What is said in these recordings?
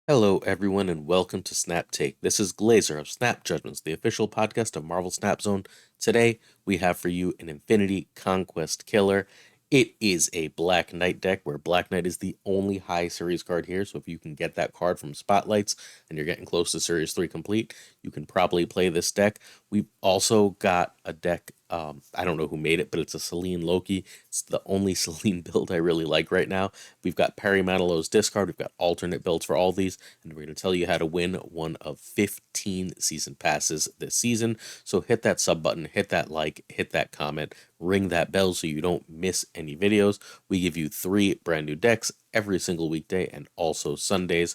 Hello, everyone, and welcome to Snap Take. This is Glazer of Snap Judgments, the official podcast of Marvel Snap Zone. Today, we have for you an Infinity Conquest killer. It is a Black Knight deck where Black Knight is the only high series card here. So if you can get that card from Spotlights and you're getting close to Series 3 complete, you can probably play this deck. We've also got a deck. I don't know who made it, but it's a Seline Loki. It's the only Selene build I really like right now. We've got Parry Manilow's discard. We've got alternate builds for all these, and we're going to tell you how to win one of 15 season passes this season. So hit that sub button, hit that like, hit that comment, ring that bell so you don't miss any videos. We give you 3 brand new decks every single weekday and also Sundays.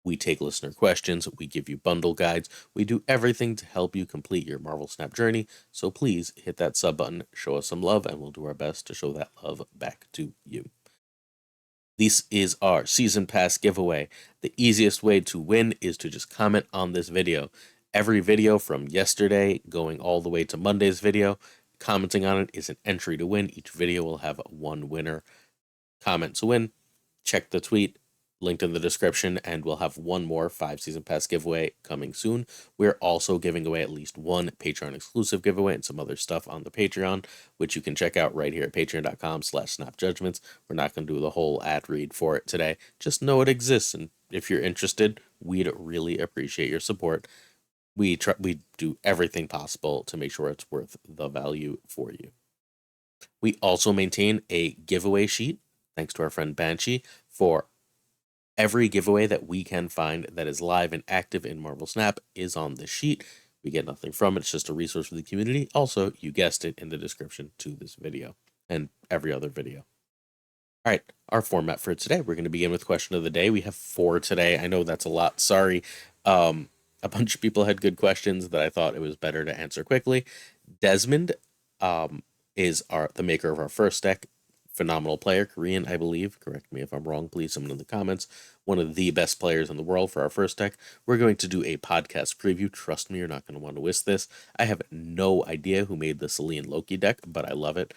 We take listener questions, we give you bundle guides, we do everything to help you complete your Marvel Snap journey. So please hit that sub button, show us some love, and we'll do our best to show that love back to you. This is our season pass giveaway. The easiest way to win is to just comment on this video. Every video from yesterday going all the way to Monday's video, commenting on it is an entry to win. Each video will have one winner. Comment to win. Check the tweet linked in the description, and we'll have one more 5 season pass giveaway coming soon. We're also giving away at least one Patreon exclusive giveaway and some other stuff on the Patreon, which you can check out right here at patreon.com/snapjudgments. We're not going to do the whole ad read for it today. Just know it exists, and if you're interested, we'd really appreciate your support. We do everything possible to make sure it's worth the value for you. We also maintain a giveaway sheet, thanks to our friend Banshee, for every giveaway that we can find that is live and active in Marvel Snap is on this sheet. We get nothing from it. It's just a resource for the community. Also, you guessed it, in the description to this video and every other video. All right, our format for today, we're going to begin with question of the day. We have 4 today. I know that's a lot. Sorry. A bunch of people had good questions that I thought it was better to answer quickly. Desmond is the maker of our first deck. Phenomenal player, Korean, I believe. Correct me if I'm wrong, please, someone in the comments. One of the best players in the world for our first deck. We're going to do a podcast preview. Trust me, you're not going to want to miss this. I have no idea who made the Seline Loki deck, but I love it.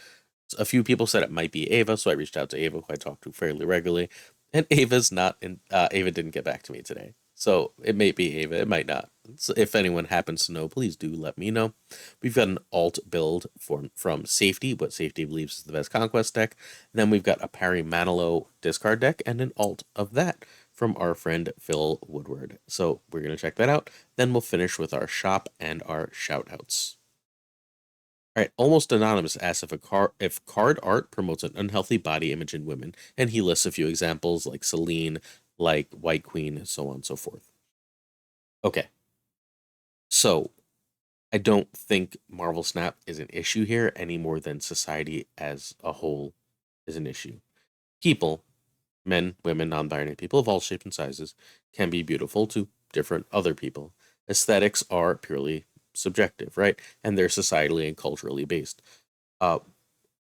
A few people said it might be Ava, so I reached out to Ava, who I talk to fairly regularly. And Ava's not in. Ava didn't get back to me today. So it may be Ava, it might not. So if anyone happens to know, please do let me know. We've got an alt build from Safety, what Safety believes is the best Conquest deck. And then we've got a Parry Manilow discard deck and an alt of that from our friend Phil Woodward. So we're going to check that out. Then we'll finish with our shop and our shout outs. All right, Almost Anonymous asks if card art promotes an unhealthy body image in women, and he lists a few examples like Selene, like White Queen, so on and so forth. Okay, so I don't think Marvel Snap is an issue here any more than society as a whole is an issue. People, men, women, non-binary people of all shapes and sizes, can be beautiful to different other people. Aesthetics are purely subjective, right? And they're societally and culturally based. Uh,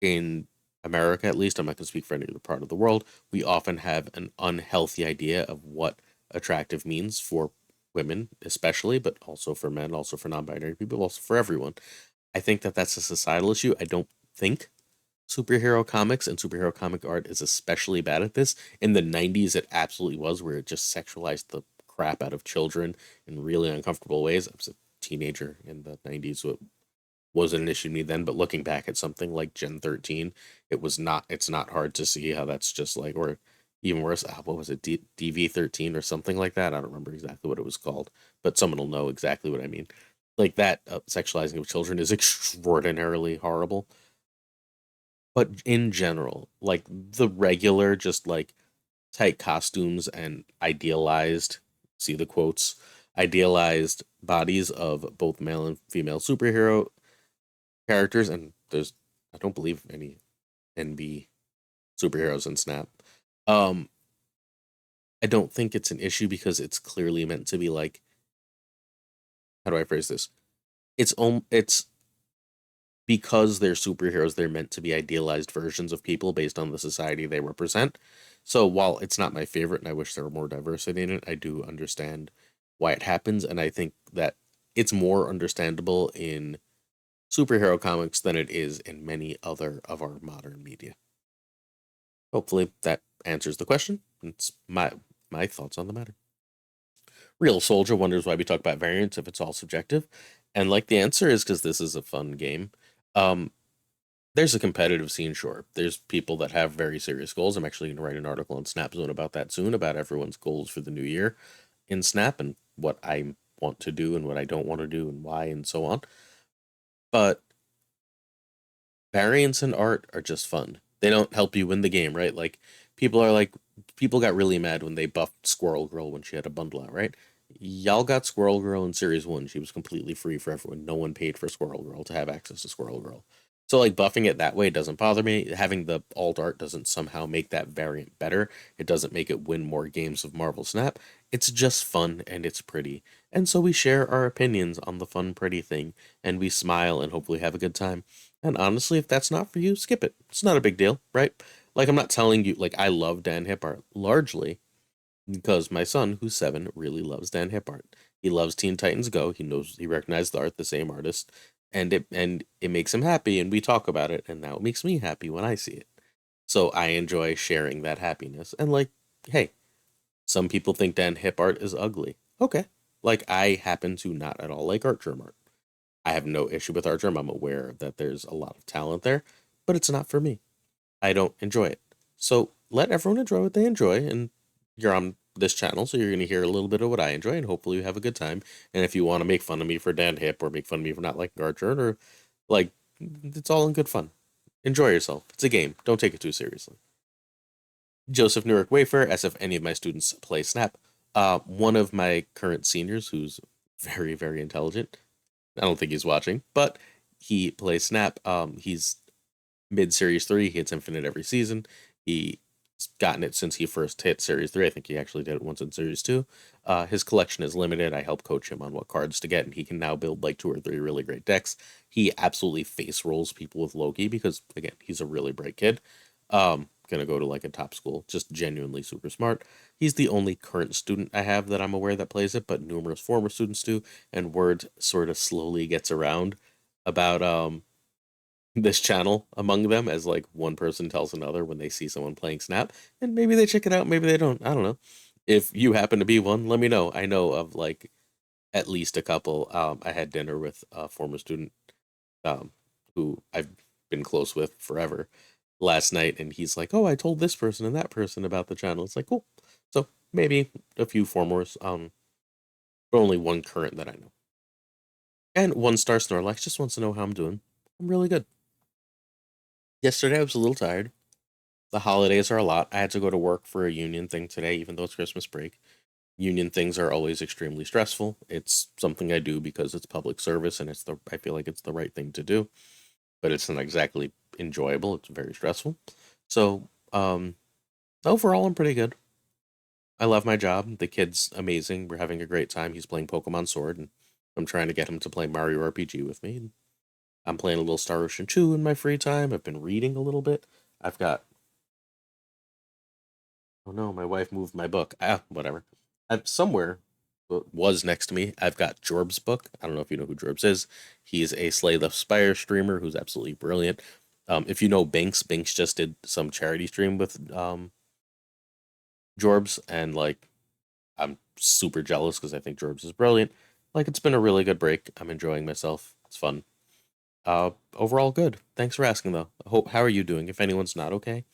in America, at least, I'm not going to speak for any other part of the world, we often have an unhealthy idea of what attractive means for women, especially, but also for men, also for non binary people, also for everyone. I think that that's a societal issue. I don't think superhero comics and superhero comic art is especially bad at this. In the 90s, it absolutely was, where it just sexualized the crap out of children in really uncomfortable ways. I was a teenager in the 90s, so it wasn't an issue to me then, but looking back at something like Gen 13, it's not hard to see how that's just like, or even worse, what was it, DV 13 or something like that? I don't remember exactly what it was called, but someone will know exactly what I mean. Like that sexualizing of children is extraordinarily horrible. But in general, like the regular, just like tight costumes and idealized, see the quotes, idealized bodies of both male and female superhero characters, and I don't believe any NB superheroes in Snap. Um, I don't think it's an issue because it's clearly meant to be like, how do I phrase this? It's because they're superheroes, they're meant to be idealized versions of people based on the society they represent. So while it's not my favorite and I wish there were more diversity in it, I do understand why it happens, and I think that it's more understandable in superhero comics than it is in many other of our modern media. Hopefully that answers the question. It's my thoughts on the matter. Real Soldier wonders why we talk about variants if it's all subjective. And like the answer is because this is a fun game. Um, there's a competitive scene, sure. There's people that have very serious goals. I'm actually going to write an article on Snap Zone about that soon, about everyone's goals for the new year in Snap and what I want to do and what I don't want to do and why and so on. But variants in art are just fun. They don't help you win the game, right? Like people got really mad when they buffed Squirrel Girl when she had a bundle out, right? Y'all got Squirrel Girl in Series 1. She was completely free for everyone. No one paid for Squirrel Girl to have access to Squirrel Girl. So like buffing it that way doesn't bother me. Having the alt art doesn't somehow make that variant better. It doesn't make it win more games of Marvel Snap. It's just fun and it's pretty. And so we share our opinions on the fun pretty thing and we smile and hopefully have a good time. And honestly, if that's not for you, skip it. It's not a big deal, right? Like I'm not telling you like I love Dan Hip art largely because my son, who's 7, really loves Dan Hip art. He loves Teen Titans Go. He recognized the art, the same artist, and it makes him happy. And we talk about it, and now it makes me happy when I see it. So I enjoy sharing that happiness. And like, hey, some people think Dan Hip art is ugly. Okay, like I happen to not at all like Archer art. I have no issue with Archer. I'm aware that there's a lot of talent there, but it's not for me. I don't enjoy it. So let everyone enjoy what they enjoy, and you're on this channel, so you're going to hear a little bit of what I enjoy, and hopefully you have a good time. And if you want to make fun of me for Dan Hip or make fun of me for not liking Archer, or like, it's all in good fun. Enjoy yourself. It's a game. Don't take it too seriously. Joseph Newark Wafer, as if any of my students play Snap. One of my current seniors, who's very, very intelligent. I don't think he's watching, but he plays Snap. He's mid Series 3. He hits Infinite every season. He's gotten it since he first hit Series 3. I think he actually did it once in Series 2. His collection is limited. I help coach him on what cards to get, and he can now build like 2 or 3 really great decks. He absolutely face rolls people with Loki because, again, he's a really bright kid. Gonna go to like a top school, just genuinely super smart. He's the only current student I have that I'm aware that plays it, but numerous former students do, and word sort of slowly gets around about this channel among them as like one person tells another when they see someone playing Snap, and maybe they check it out, maybe they don't. I don't know. If you happen to be one, let me know. I know of like at least a couple. I had dinner with a former student um, who I've been close with forever last night, and he's like, "Oh, I told this person and that person about the channel." It's like, cool. So maybe a few formers, but only one current that I know. And one star Snorlax just wants to know how I'm doing. I'm really good. Yesterday I was a little tired. The holidays are a lot. I had to go to work for a union thing today, even though it's Christmas break. Union things are always extremely stressful. It's something I do because it's public service and I feel like it's the right thing to do, but it's not exactly enjoyable. It's very stressful. So, overall I'm pretty good. I love my job. The kid's amazing. We're having a great time. He's playing Pokemon Sword, and I'm trying to get him to play Mario RPG with me. I'm playing a little Star Ocean 2 in my free time. I've been reading a little bit. I've got Oh no, my wife moved my book. Ah, whatever. I've somewhere was next to me. I've got Jorb's book. I don't know if you know who Jorbs is. He's a Slay the Spire streamer who's absolutely brilliant. If you know Binks, Binks just did some charity stream with Jorbs, and like I'm super jealous because I think Jorbs is brilliant. Like it's been a really good break. I'm enjoying myself. It's fun. Overall good. Thanks for asking though. How are you doing? If anyone's not okay,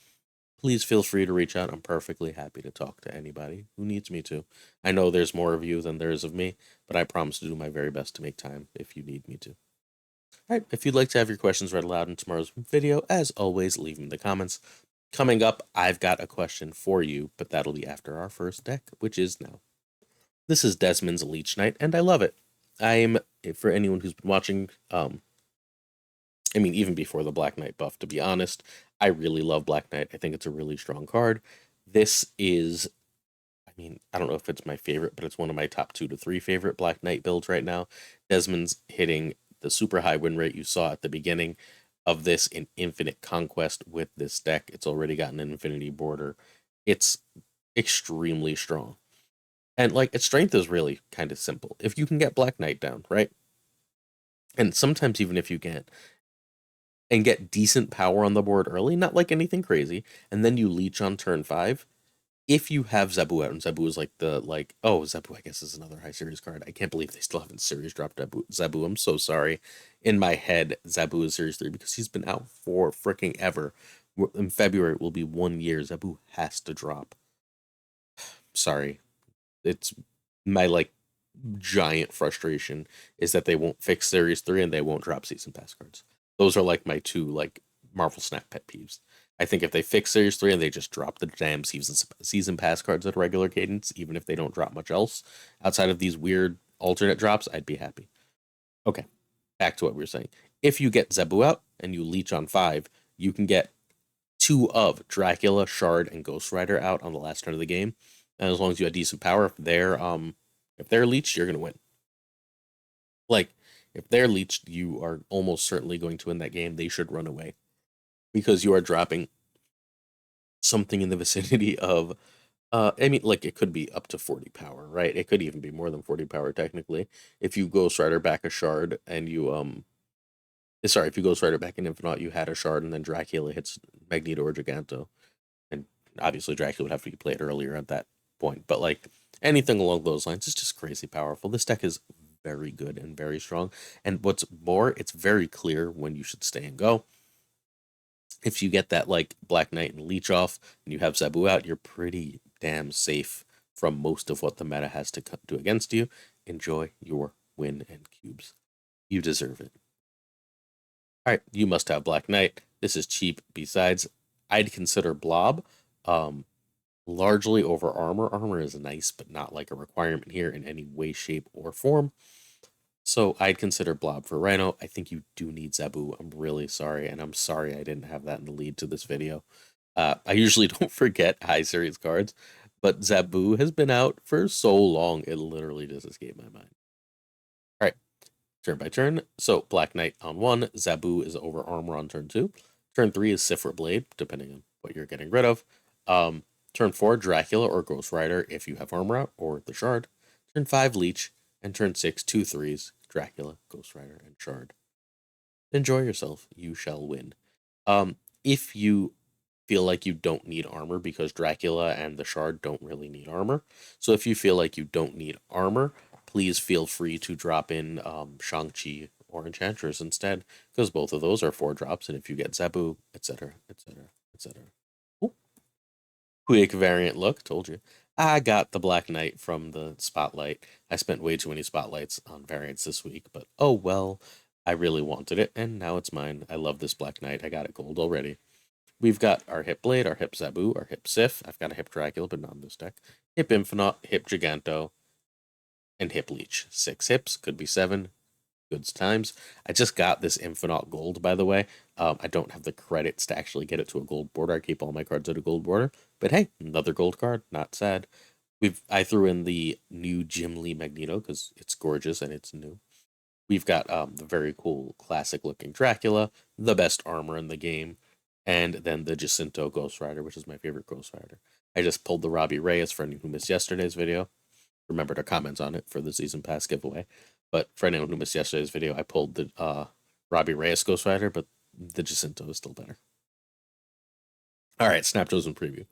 please feel free to reach out. I'm perfectly happy to talk to anybody who needs me to. I know there's more of you than there is of me, but I promise to do my very best to make time if you need me to. All right, if you'd like to have your questions read aloud in tomorrow's video, as always, leave them in the comments. Coming up, I've got a question for you, but that'll be after our first deck, which is now. This is Desmond's Leech Knight, and I love it. I'm, for anyone who's been watching, I mean, even before the Black Knight buff, to be honest, I really love Black Knight. I think it's a really strong card. This is, I mean, I don't know if it's my favorite, but it's one of my top 2 to 3 favorite Black Knight builds right now. Desmond's hitting the super high win rate you saw at the beginning of this in Infinite Conquest with this deck. It's already gotten an Infinity Border. It's extremely strong. And like its strength is really kind of simple. If you can get Black Knight down, right? And sometimes even if you can't, and get decent power on the board early, not like anything crazy, and then you leech on turn 5, if you have Zebu out, and Zebu is like oh, Zebu I guess is another high series card. I can't believe they still haven't series dropped Zebu. I'm so sorry. In my head, Zebu is series 3 because he's been out for freaking ever. In February it will be 1 year. Zebu has to drop. Sorry. It's my like giant frustration is that they won't fix series 3 and they won't drop season pass cards. Those are like my two like Marvel Snap pet peeves. I think if they fix series 3 and they just drop the damn season pass cards at a regular cadence, even if they don't drop much else outside of these weird alternate drops, I'd be happy. Okay, back to what we were saying. If you get Zebu out and you leech on 5, you can get 2 of Dracula, Shard, and Ghost Rider out on the last turn of the game. And as long as you have decent power, if they're leeched, you're gonna win. Like, if they're leeched, you are almost certainly going to win that game. They should run away. Because you are dropping something in the vicinity of I mean, like, it could be up to 40 power, right? It could even be more than 40 power, technically. If you Ghost Rider back a Shard and you, sorry, if you Ghost Rider back in Infinite, you had a Shard and then Dracula hits Magneto or Giganto. And obviously Dracula would have to be played earlier at that point. But, like, anything along those lines is just crazy powerful. This deck is very good and very strong. And what's more, it's very clear when you should stay and go. If you get that, like, Black Knight and Leech off, and you have Zebu out, you're pretty damn safe from most of what the meta has to do against you. Enjoy your win and cubes. You deserve it. Alright, you must have Black Knight. This is cheap. Besides, I'd consider Blob largely over Armor. Armor is nice, but not like a requirement here in any way, shape, or form. So I'd consider Blob for Rhino. I think you do need Zebu. I'm really sorry, and I'm sorry I didn't have that in the lead to this video. I usually don't forget high series cards, but Zebu has been out for so long, it literally just escaped my mind. Alright, turn by turn. So Black Knight on 1, Zebu is over Armor on turn 2. Turn 3 is Sifra Blade, depending on what you're getting rid of. Turn 4, Dracula or Ghost Rider if you have Armor out, or the Shard. Turn 5, Leech. And turn 6, 2 3s, Dracula, Ghost Rider, and Shard. Enjoy yourself. You shall win. If you feel like you don't need armor, because Dracula and the Shard don't really need armor, so if you feel like you don't need armor, please feel free to drop in Shang-Chi or Enchantress instead, because both of those are 4 drops, and if you get Zebu, etc., etc., etc. Quick variant look, told you. I got the Black Knight from the Spotlight. I spent way too many Spotlights on variants this week, but oh well. I really wanted it, and now it's mine. I love this Black Knight. I got it gold already. We've got our Hip Blade, our Hip Zebu, our Hip Sif. I've got a Hip Dracula, but not in this deck. Hip Infinite, Hip Giganto, and Hip Leech. 6 hips, could be 7. Good times. I just got this Infinite gold, by the way. I don't have the credits to actually get it to a gold border. I keep all my cards at a gold border. But hey, another gold card. Not sad. I threw in the new Jim Lee Magneto because it's gorgeous and it's new. We've got the very cool classic looking Dracula, the best armor in the game, and then the Jacinto Ghost Rider, which is my favorite Ghost Rider. I just pulled the Robbie Reyes for anyone who missed yesterday's video. Remember to comment on it for the season pass giveaway. But for anyone who missed yesterday's video, I pulled the Robbie Reyes Ghost Rider, but the Jacinto is still better. Alright, Snap Chosen preview.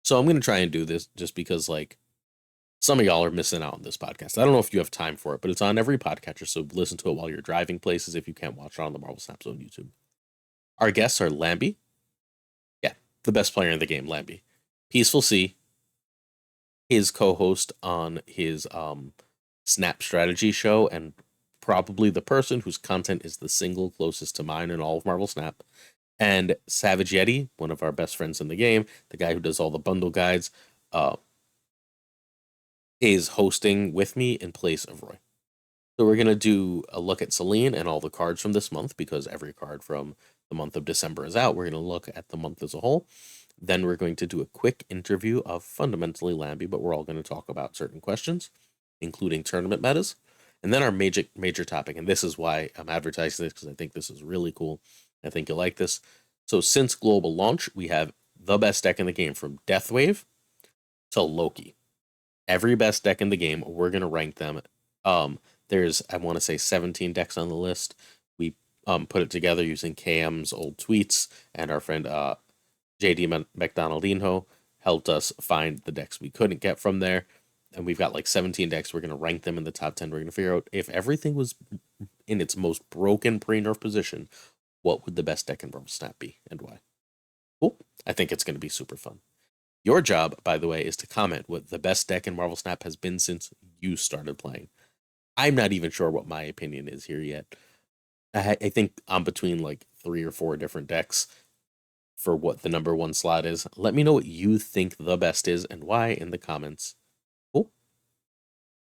So I'm going to try and do this just because, like, some of y'all are missing out on this podcast. I don't know if you have time for it, but it's on every podcatcher, so listen to it while you're driving places if you can't watch it on the Marvel Snap Zone YouTube. Our guests are Lamby. Yeah, the best player in the game, Lamby. Peaceful Sea, his co-host on his Snap Strategy show, and probably the person whose content is the single closest to mine in all of Marvel Snap. And Savage Yeti, one of our best friends in the game, the guy who does all the bundle guides, is hosting with me in place of Roy. So we're going to do a look at Selene and all the cards from this month, because every card from the month of December is out. We're going to look at the month as a whole. Then we're going to do a quick interview of fundamentally Lamby, but we're all going to talk about certain questions, including tournament metas. And then our major topic, and this is why I'm advertising this, because I think this is really cool. I think you'll like this. So since global launch, we have the best deck in the game from Deathwave to Loki. Every best deck in the game, we're going to rank them. There's, I want to say, 17 decks on the list. We put it together using Cam's old tweets and our friend JD McDonaldinho. helped us find the decks we couldn't get from there. And we've got like 17 decks. We're going to rank them in the top 10. We're going to figure out if everything was in its most broken pre-nerf position, what would the best deck in Marvel Snap be and why? Cool. I think it's going to be super fun. Your job, by the way, is to comment what the best deck in Marvel Snap has been since you started playing. I'm not even sure what my opinion is here yet. I think I'm between like 3 or 4 different decks for what the number 1 slot is. Let me know what you think the best is and why in the comments. Cool.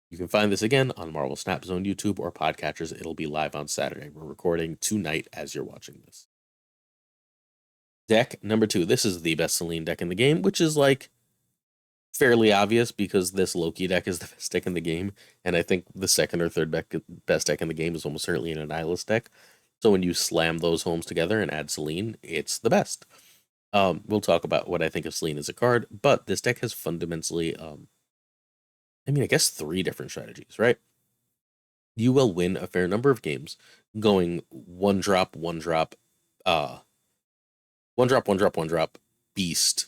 You can find this again on Marvel Snap Zone YouTube or podcatchers. It'll be live on Saturday. We're recording tonight as you're watching this. Deck number 2. This is the best Selene deck in the game, which is like fairly obvious because this Loki deck is the best deck in the game, and I think the second or third best deck in the game is almost certainly an Annihilus deck. So when you slam those homes together and add Selene, it's the best. We'll talk about what I think of Selene as a card, but this deck has fundamentally, I guess 3 different strategies, right? You will win a fair number of games going 1-drop, 1-drop, 1-drop, 1-drop, 1-drop, Beast,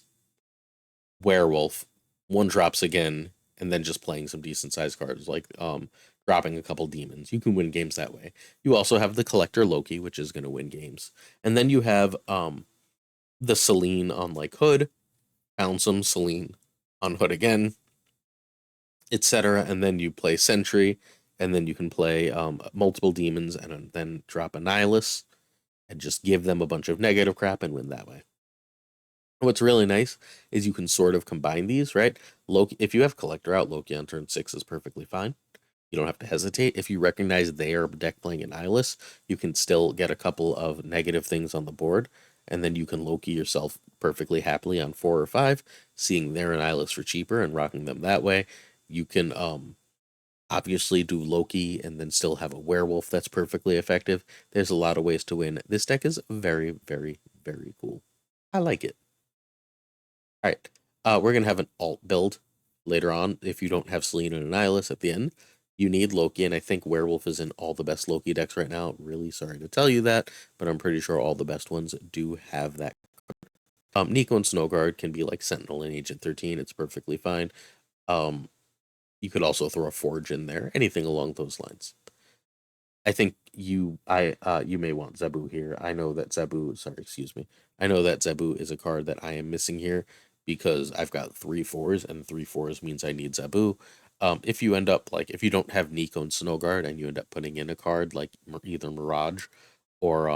Werewolf, 1-drops again, and then just playing some decent sized cards like dropping a couple demons. You can win games that way. You also have the Collector Loki, which is going to win games. And then you have the Selene on like Hood, pound some Selene on Hood again, etc. And then you play Sentry, and then you can play multiple demons and then drop Annihilus and just give them a bunch of negative crap and win that way. What's really nice is you can sort of combine these, right? Loki, if you have Collector out, Loki on turn 6 is perfectly fine. You don't have to hesitate. If you recognize they are deck playing Annihilus, you can still get a couple of negative things on the board, and then you can Loki yourself perfectly happily on 4 or 5, seeing their Annihilus for cheaper and rocking them that way. You can obviously do Loki and then still have a Werewolf that's perfectly effective. There's a lot of ways to win. This deck is very, very, very cool. I like it. All right, we're going to have an alt build later on. If you don't have Selene and Annihilus at the end, you need Loki, and I think Werewolf is in all the best Loki decks right now. Really sorry to tell you that, but I'm pretty sure all the best ones do have that. Nico and Snowguard can be like Sentinel and Agent 13. It's perfectly fine. You could also throw a Forge in there, anything along those lines. I think you may want Zebu here. I know that Zebu is a card that I am missing here because I've got 3 4s, and 3 4s means I need Zebu. If you end up if you don't have Nico and Snowguard and you end up putting in a card like either Mirage or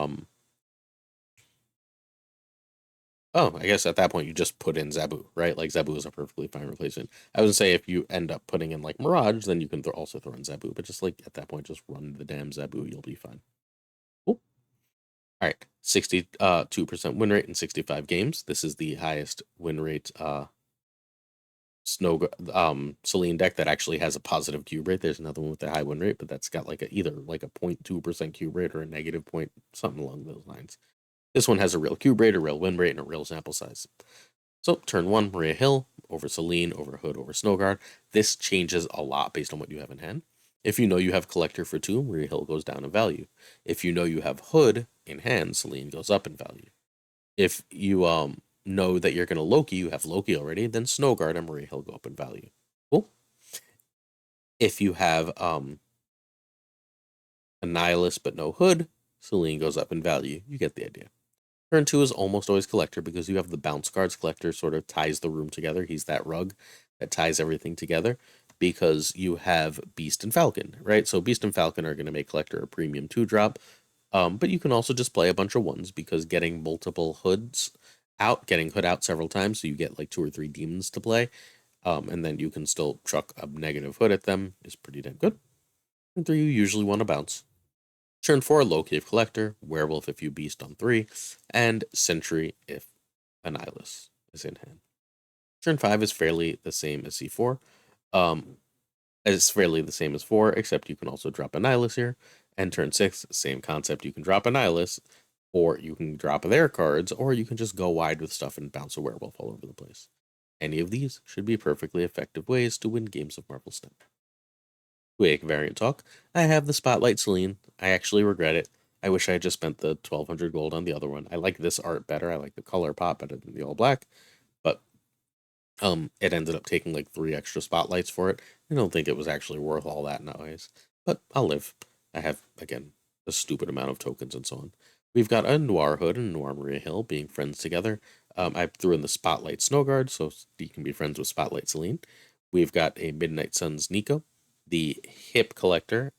I guess at that point you just put in Zebu, right? Like Zebu is a perfectly fine replacement. I would say if you end up putting in like Mirage, then you can also throw in Zebu, but just like at that point, just run the damn Zebu, you'll be fine. Cool. All right, 62% win rate in 65 games. This is the highest win rate Selene deck that actually has a positive cube rate. There's another one with a high win rate, but that's got like either like a 0.2% cube rate or a negative point, something along those lines. This one has a real cube rate, a real win rate, and a real sample size. So turn 1, Maria Hill over Selene, over Hood, over Snowguard. This changes a lot based on what you have in hand. If you know you have Collector for 2, Maria Hill goes down in value. If you know you have Hood in hand, Selene goes up in value. If you know that you're going to Loki, you have Loki already, then Snowguard and Maria Hill go up in value. Cool. If you have Annihilus but no Hood, Selene goes up in value. You get the idea. Turn 2 is almost always Collector because you have the bounce cards. Collector sort of ties the room together. He's that rug that ties everything together because you have Beast and Falcon, right? So Beast and Falcon are going to make Collector a premium 2-drop. But you can also just play a bunch of 1s because getting multiple Hoods out, getting Hood out several times, so you get like 2 or 3 demons to play, and then you can still chuck a negative Hood at them is pretty damn good. And 3, you usually want to bounce. Turn 4, Loki if Collector, Werewolf if you Beast on 3, and Sentry if Annihilus is in hand. Turn 5 is fairly the same as C4. It's fairly the same as 4, except you can also drop Annihilus here. And turn 6, same concept. You can drop Annihilus, or you can drop their cards, or you can just go wide with stuff and bounce a Werewolf all over the place. Any of these should be perfectly effective ways to win games of Marvel Snap. Quick variant talk. I have the Spotlight Selene. I actually regret it. I wish I had just spent the 1200 gold on the other one. I like this art better. I like the color pop better than the all black. But It ended up taking like 3 extra spotlights for it. I don't think it was actually worth all that nowadays, but I'll live. I have, again, a stupid amount of tokens and so on. We've got a Noir Hood and a Noir Maria Hill being friends together. I threw in the Spotlight Snowguard, so you can be friends with Spotlight Selene. We've got a Midnight Suns Nico, the Hip Collector,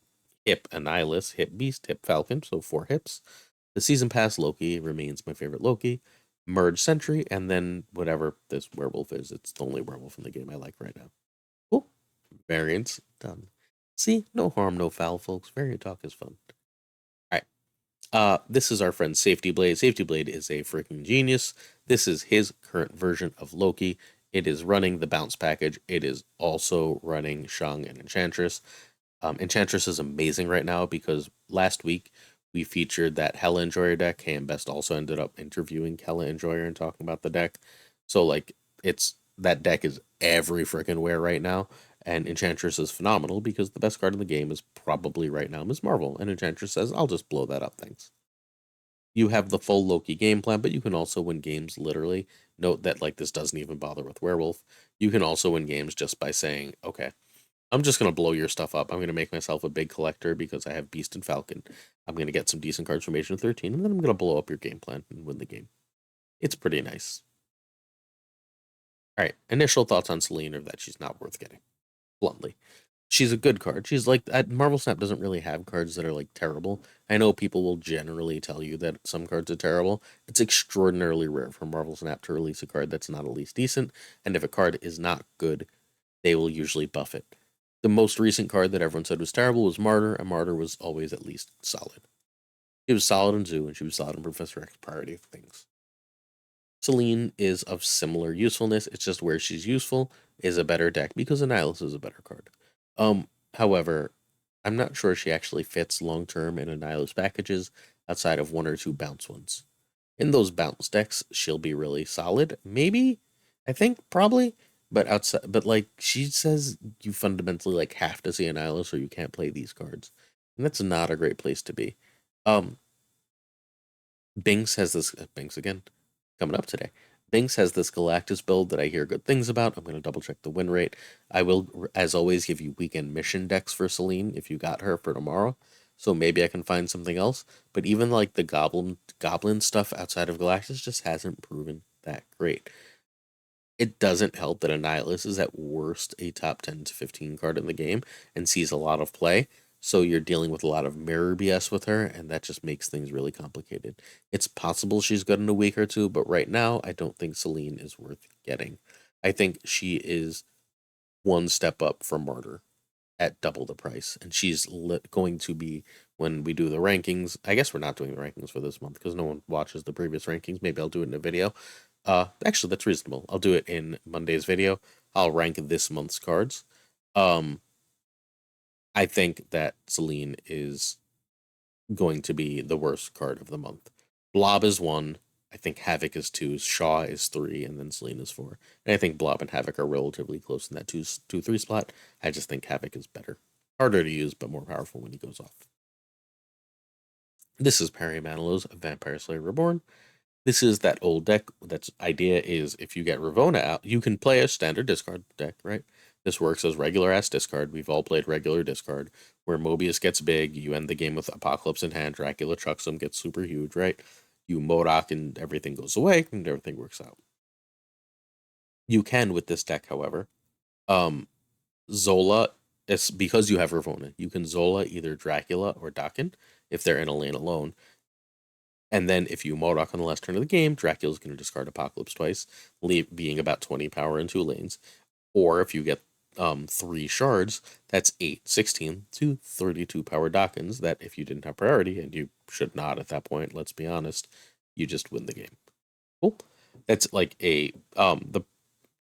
Hip Annihilus, Hip Beast, Hip Falcon, so 4 hips. The Season Pass Loki remains my favorite Loki. Merge Sentry, and then whatever this werewolf is. It's the only werewolf in the game I like right now. Cool. Variants done. See, no harm, no foul, folks. Variant talk is fun. All right. This is our friend Safety Blade. Safety Blade is a freaking genius. This is his current version of Loki. It is running the bounce package. It is also running Shang and Enchantress. Enchantress is amazing right now because last week we featured that Hella Enjoyer deck. KM Best also ended up interviewing Hella Enjoyer and talking about the deck. So like it's that deck is every freaking where right now. And Enchantress is phenomenal because the best card in the game is probably right now Ms. Marvel. And Enchantress says, I'll just blow that up, thanks. You have the full Loki game plan, but you can also win games literally. Note that like this doesn't even bother with Werewolf. You can also win games just by saying, okay, I'm just going to blow your stuff up. I'm going to make myself a big collector because I have Beast and Falcon. I'm going to get some decent cards from Agent 13, and then I'm going to blow up your game plan and win the game. It's pretty nice. All right, initial thoughts on Selene are that she's not worth getting, bluntly. She's a good card. She's like, Marvel Snap doesn't really have cards that are like terrible. I know people will generally tell you that some cards are terrible. It's extraordinarily rare for Marvel Snap to release a card that's not at least decent, and if a card is not good, they will usually buff it. The most recent card that everyone said was terrible was Martyr, and Martyr was always at least solid. She was solid in Zoo, and she was solid in Professor X priority things. Selene is of similar usefulness. It's just where she's useful is a better deck because Annihilus is a better card. However, I'm not sure she actually fits long term in Annihilus packages outside of 1 or 2 bounce ones. In those bounce decks, she'll be really solid. Maybe, I think, probably, but outside, but like she says, you fundamentally like have to see Annihilus or you can't play these cards, and that's not a great place to be. Um, Binks has this Binks again coming up today. Binks has this Galactus build that I hear good things about. I'm going to double check the win rate. I will, as always, give you weekend mission decks for Selene if you got her for tomorrow. So maybe I can find something else. But even like the goblin stuff outside of Galactus just hasn't proven that great. It doesn't help that Annihilus is at worst a top 10 to 15 card in the game and sees a lot of play. So you're dealing with a lot of mirror BS with her, and that just makes things really complicated. It's possible she's good in a week or two, but right now, I don't think Selene is worth getting. I think she is one step up from Martyr at double the price, and she's going to be when we do the rankings. I guess we're not doing the rankings for this month because no one watches the previous rankings. Maybe I'll do it in a video. Actually, that's reasonable. I'll do it in Monday's video. I'll rank this month's cards. Um, I think that Selene is going to be the worst card of the month. Blob is 1. I think Havoc is 2. Shaw is 3, and then Selene is 4. And I think Blob and Havoc are relatively close in that 2-3 spot. I just think Havoc is better. Harder to use, but more powerful when he goes off. This is Parry Manilow's Vampire Slayer Reborn. This is that old deck. That's idea is if you get Ravonna out, you can play a standard discard deck, right? This works as regular ass discard. We've all played regular discard, where Mobius gets big, you end the game with Apocalypse in hand, Dracula chucks him, gets super huge, right? You Modok and everything goes away, and everything works out. You can with this deck, however. Zola, it's because you have Ravonna, you can Zola either Dracula or Dakin if they're in a lane alone. And then if you Modok on the last turn of the game, Dracula's going to discard Apocalypse twice, being about 20 power in 2 lanes. Or if you get 3 shards, that's 8, 16 to 32 power Dakins that if you didn't have priority, and you should not at that point, let's be honest, you just win the game. Cool. That's like the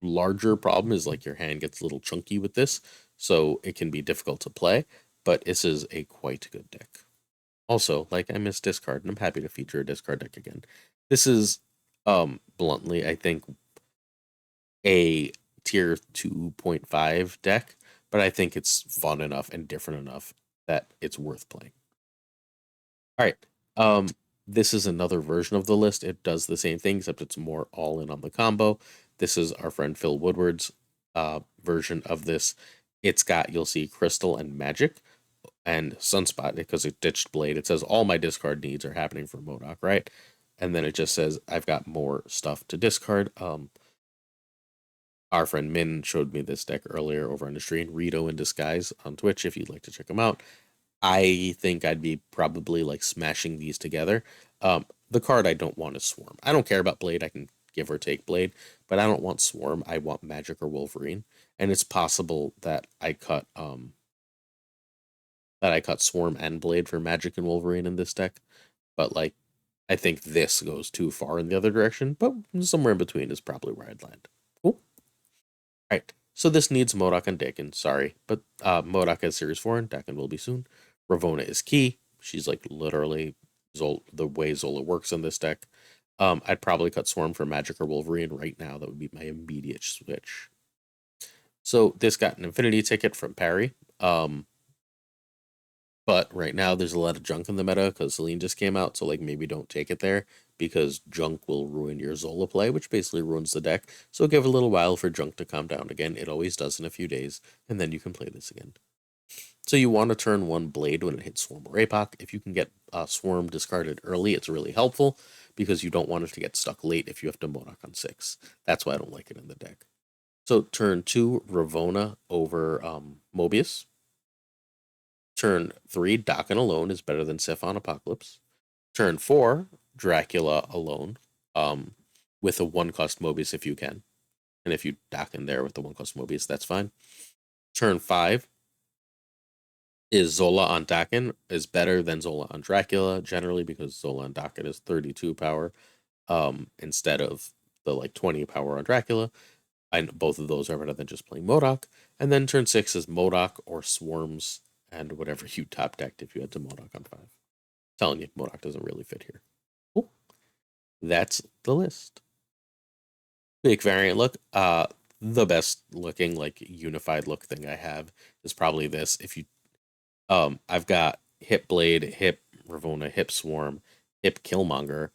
larger problem is like your hand gets a little chunky with this, so it can be difficult to play, but this is a quite good deck. Also, like I miss discard, and I'm happy to feature a discard deck again. This is, bluntly, I think a tier 2.5 deck, but I think it's fun enough and different enough that it's worth playing. All right, this is another version of the list. It does the same thing, except it's more all in on the combo. This is our friend Phil Woodward's version of this. It's got, you'll see Crystal and Magic and Sunspot because it ditched Blade. It says all my discard needs are happening for MODOK, right? And then it just says I've got more stuff to discard. Our friend Min showed me this deck earlier over on the stream, Rito in Disguise on Twitch, if you'd like to check him out. I think I'd be probably like smashing these together. The card I don't want is Swarm. I don't care about Blade. I can give or take Blade, but I don't want Swarm. I want Magic or Wolverine. And it's possible that I cut Swarm and Blade for Magic and Wolverine in this deck. But like I think this goes too far in the other direction, but somewhere in between is probably where I'd land. Cool. Alright. So this needs MODOK and Dakin, sorry. But MODOK has Series 4 and Dakin will be soon. Ravonna is key. She's like literally the way Zola works in this deck. I'd probably cut Swarm for Magic or Wolverine right now. That would be my immediate switch. So this got an Infinity ticket from Parry. But right now there's a lot of junk in the meta because Selene just came out. So like maybe don't take it there because junk will ruin your Zola play, which basically ruins the deck. So give a little while for junk to calm down again. It always does in a few days. And then you can play this again. So you want to turn one Blade when it hits Swarm or APOC. If you can get Swarm discarded early, it's really helpful because you don't want it to get stuck late if you have to MODOK on 6. That's why I don't like it in the deck. So turn 2, Ravonna over Mobius. Turn 3, Dakin alone is better than Sif on Apocalypse. Turn 4, Dracula alone with a 1-cost Mobius if you can. And if you Dakin there with the 1-cost Mobius, that's fine. Turn 5, is Zola on Dakin is better than Zola on Dracula generally because Zola on Dakin is 32 power instead of the like 20 power on Dracula. Both of those are better than just playing MODOK. And then turn 6 is MODOK or Swarms and whatever you top decked if you had to MODOK on 5. I'm telling you, MODOK doesn't really fit here. Cool. That's the list. Big variant look. The best looking like unified look thing I have is probably this. If you I've got Hip Blade, Hip Ravonna, Hip Swarm, Hip Killmonger,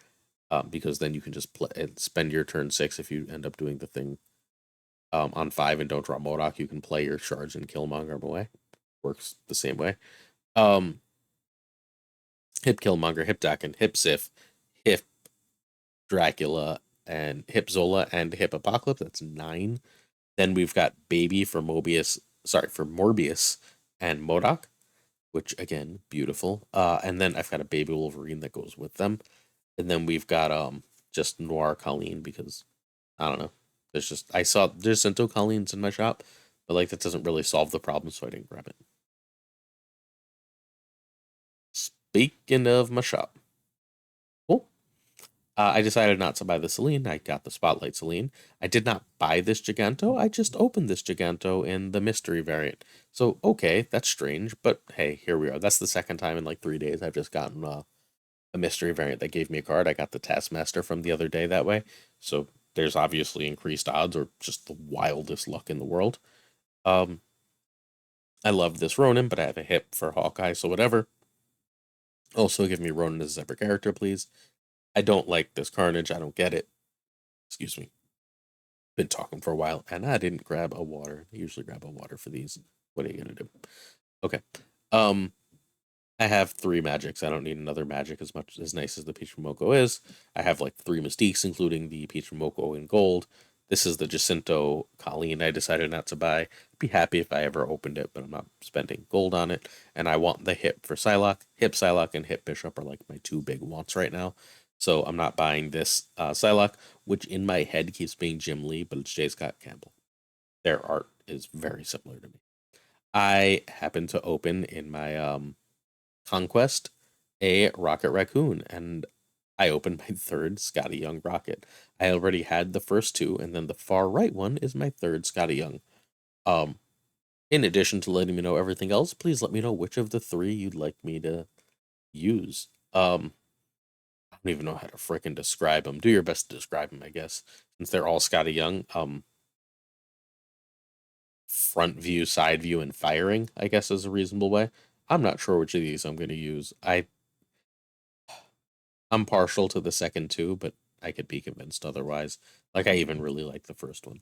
because then you can just spend your turn 6 if you end up doing the thing on 5 and don't draw MODOK. You can play your charge and Killmonger away. Works the same way. Hip Killmonger, Hip Dakin, Hip Sif, Hip Dracula, and Hip Zola, and Hip Apocalypse. That's 9. Then we've got Baby for Morbius and MODOK, which again, beautiful. And then I've got a Baby Wolverine that goes with them. And then we've got just Noir Colleen because I don't know. There's Cinto Colleens in my shop, but like that doesn't really solve the problem, so I didn't grab it. Speaking of my shop, cool. I decided not to buy the Selene. I got the Spotlight Selene. I did not buy this Giganto. I just opened this Giganto in the mystery variant. So, okay, that's strange, but hey, here we are. That's the second time in like 3 days I've just gotten a mystery variant that gave me a card. I got the Taskmaster from the other day that way. So there's obviously increased odds or just the wildest luck in the world. I love this Ronin, but I have a hip for Hawkeye, so whatever. Also, give me Ronin as a separate character, please. I don't like this Carnage. I don't get it. Excuse me. Been talking for a while, and I didn't grab a water. I usually grab a water for these. What are you gonna do? Okay. I have 3 magics. I don't need another magic as nice as the Peach Momoko is. I have like 3 Mystiques, including the Peach Momoko in gold. This is the Jacinto Colleen I decided not to buy. I'd be happy if I ever opened it, but I'm not spending gold on it. And I want the hip for Psylocke. Hip Psylocke and Hip Bishop are like my 2 big wants right now. So I'm not buying this Psylocke, which in my head keeps being Jim Lee, but it's J. Scott Campbell. Their art is very similar to me. I happen to open in my Conquest a Rocket Raccoon, and I opened my 3rd Scotty Young Rocket. I already had the first 2, and then the far right one is my 3rd Scotty Young. In addition to letting me know everything else, please let me know which of the 3 you'd like me to use. I don't even know how to frickin' describe them. Do your best to describe them, I guess, since they're all Scotty Young. Front view, side view, and firing, I guess, is a reasonable way. I'm not sure which of these I'm going to use. I'm partial to the second 2, but I could be convinced otherwise. Like, I even really like the first one.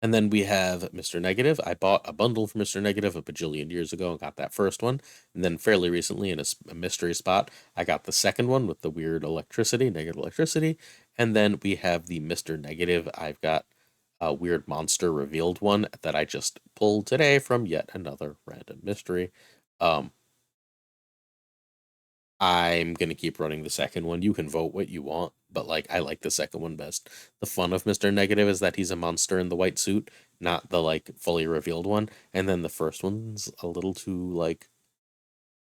And then we have Mr. Negative. I bought a bundle for Mr. Negative a bajillion years ago and got that first one. And then fairly recently, in a mystery spot, I got the second one with the weird electricity, negative electricity. And then we have the Mr. Negative. I've got a weird monster revealed one that I just pulled today from yet another random mystery. Um, I'm gonna keep running the second one. You can vote what you want, but like I like the second one best. The fun of Mr. Negative is that he's a monster in the white suit, not the like fully revealed one. And then the first one's a little too like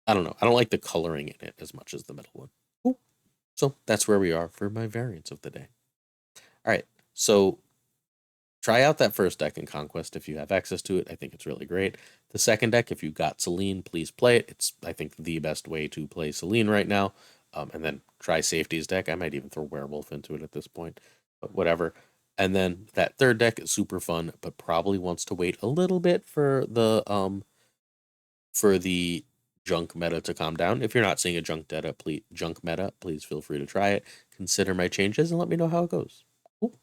I don't know. I don't like the coloring in it as much as the middle one. Cool. So that's where we are for my variants of the day. All right. So try out that first deck in Conquest if you have access to it. I think it's really great. The second deck, if you got Selene, please play it. It's, I think, the best way to play Selene right now. And then try Safety's deck. I might even throw Werewolf into it at this point, but whatever. And then that third deck is super fun, but probably wants to wait a little bit for the junk meta to calm down. If you're not seeing a junk meta, please feel free to try it. Consider my changes and let me know how it goes. Cool.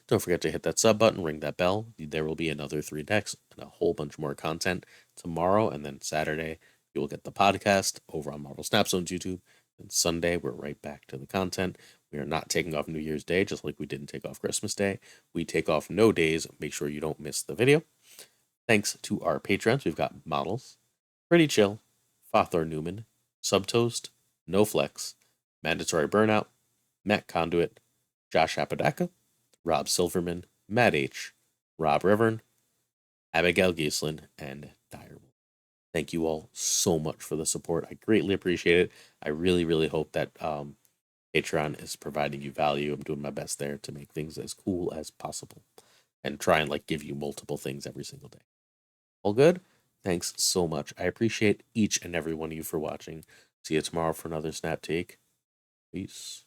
Don't forget to hit that sub button, ring that bell. There will be another 3 decks and a whole bunch more content tomorrow, and then Saturday you will get the podcast over on Marvel Snap Zone's YouTube. And Sunday we're right back to the content. We are not taking off New Year's Day, just like we didn't take off Christmas Day. We take off no days. Make sure you don't miss the video. Thanks to our patrons, we've got Models, Pretty Chill, Fothor Newman, Subtoast, No Flex, Mandatory Burnout, Matt Conduit, Josh Apodaca, Rob Silverman, Matt H., Rob Rivern, Abigail Gieslin, and Direwolf. Thank you all so much for the support. I greatly appreciate it. I really, really hope that Patreon is providing you value. I'm doing my best there to make things as cool as possible and try and like give you multiple things every single day. All good? Thanks so much. I appreciate each and every one of you for watching. See you tomorrow for another Snap Take. Peace.